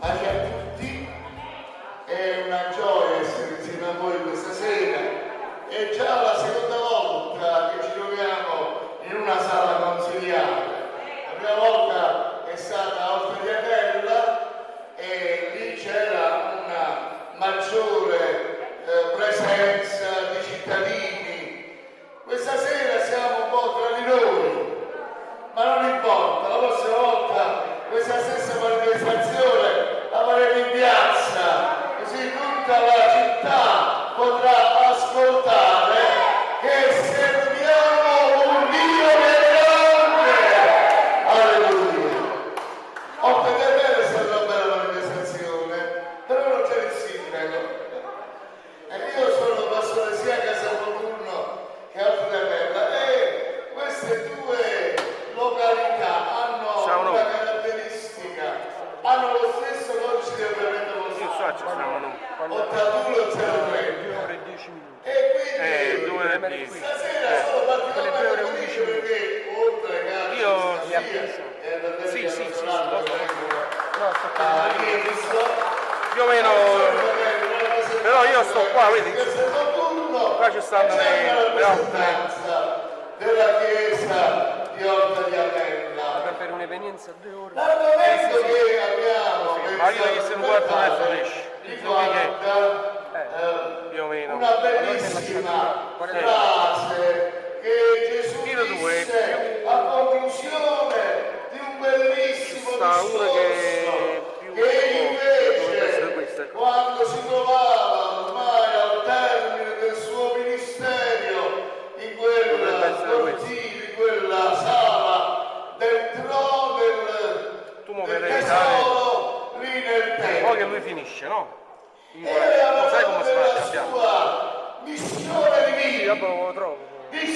pace a tutti, è una gioia essere insieme a voi questa sera, è già la seconda volta che ci troviamo in una sala consiliare. La prima volta è stata a Orta di Atella e lì c'era una maggiore presenza di cittadini. Questa sera siamo un po' tra di noi, ma non importa, la prossima volta questa stessa manifestazione la faremo in piazza, così tutta la città potrà ascoltare che serviamo un Dio grande. Alleluia. Orta di Atella è stata una bella manifestazione, però non c'è il sindaco. E io sono pastore sia a Casalvolturno che a Orta di Atella e queste due località hanno una caratteristica, hanno lo stesso codice di avvenimento postale 8103 e quindi stasera sono particolarmente felice perché oltre più o meno, però io sto qua, vedi, qua ci stanno le altre della chiesa di Orta di Atella per un'evenienza 2 ore. l'argomento che abbiamo ma io che se non guardo adesso riesci riguarda più o meno una bellissima frase che Gesù disse a conclusione di un bellissimo discorso che invece quando si trovava ormai al termine del suo ministero in quella cortile, in quella sala del trono del tesoro lì nel tempio. poi che lui finisce, no? E aveva sai come si fa? la sua missione divina. Dopo lo trovo. Disse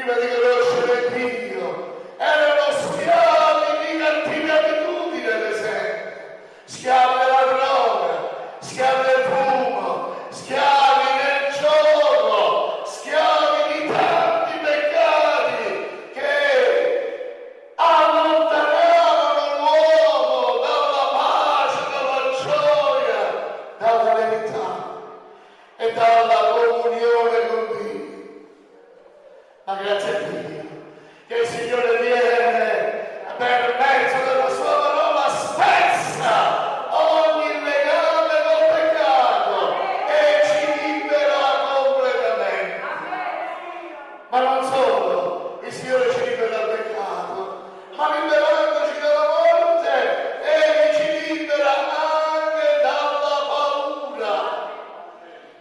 prima di conoscere Dio erano schiavi di cattive abitudini, ad esempio, schiavi della droga, schiavi del fumo, schiavi del gioco, schiavi di tanti peccati che allontanavano l'uomo dalla pace, dalla gioia, dalla verità e dalla comunione con Dio. Ma grazie a Dio che il Signore viene per mezzo della sua parola spezza ogni legame col peccato e ci libera completamente. Ma non solo, il Signore ci libera dal peccato, ma liberandoci dalla morte, Egli ci libera anche dalla paura.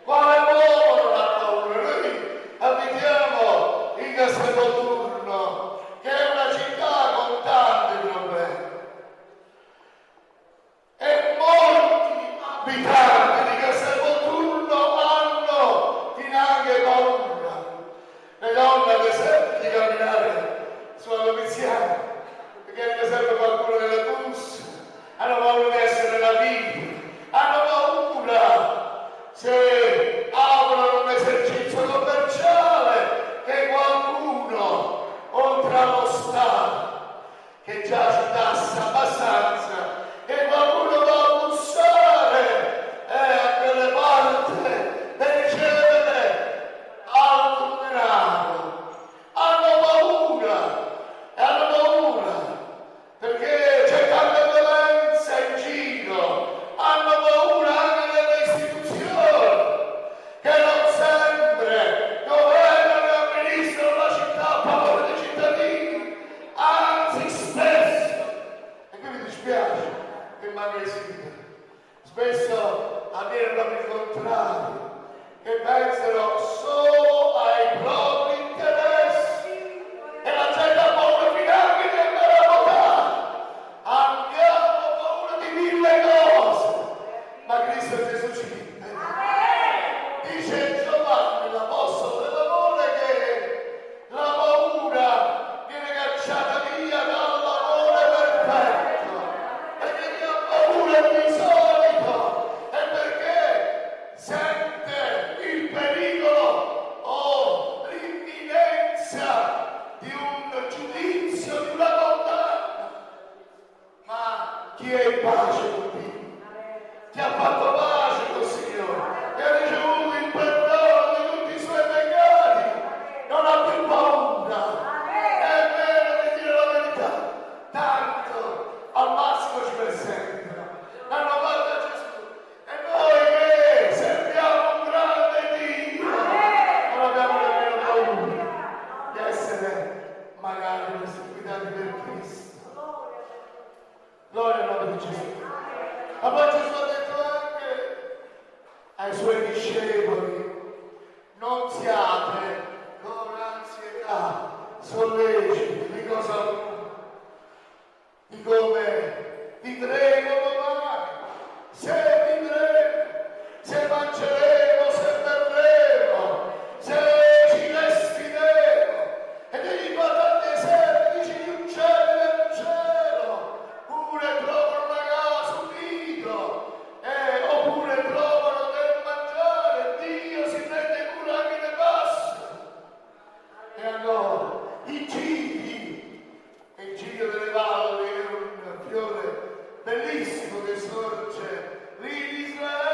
Quale uomo non ha paura? Noi abitiamo in Castelvolturno, che è una città con tanti problemi. E molti abitanti di Castelvolturno hanno finanche paura. Le donne, ad esempio, di camminare sulla Domiziana, perché ne serve qualcuno che le bussa, hanno paura di essere rapiti, hanno paura se aprono un esercizio commerciale che qualcuno, oltre allo Stato, che già ci tassa abbastanza, che qualcuno va a bussare a quelle parti per ricevere altro denaro. Hanno paura, perché c'è tanta violenza in giro, hanno paura anche delle istituzioni, che non sempre governano e amministrano la città a favore dei cittadini, anzi spesso, e qui mi dispiace che manca il sindaco, spesso avviene proprio il contrario, che pensano solo ai propri interessi e la gente ha paura finanche di andare a votare, abbiamo paura di mille cose, ma Cristo Gesù ci libera. Dice Giovanni, l'apostolo dell'amore, che la paura viene cacciata via dall'amore perfetto. Perché chi ha paura di solito è perché sente il pericolo o l'imminenza di un giudizio, di una condanna. Ma chi è in pace con Dio? Chi ha fatto pace col Signore? Che ha ricevuto il perdono di tutti i suoi peccati? Non ha più paura. È vero di dire la verità. Tanto al massimo ci presentano. L'hanno fatto a Gesù. E noi che serviamo un grande Dio, non abbiamo nemmeno paura di essere magari perseguitati per Cristo. Gloria al nome di Gesù. Ma poi Gesù ha detto anche ai suoi discepoli: non siate con ansietà, solleciti di cosa di come vidremo domani, se vidremo, se mangeremo, se berremo, se ci vestiremo. E egli guarda al deserto, dice gli uccelli del cielo, pure trovano una casa, un nido, oppure trovano del mangiare. Dio si prende cura anche delle basse. E ancora, i gigli, e il giglio delle valli è un fiore bellissimo che sorge lì in Israele.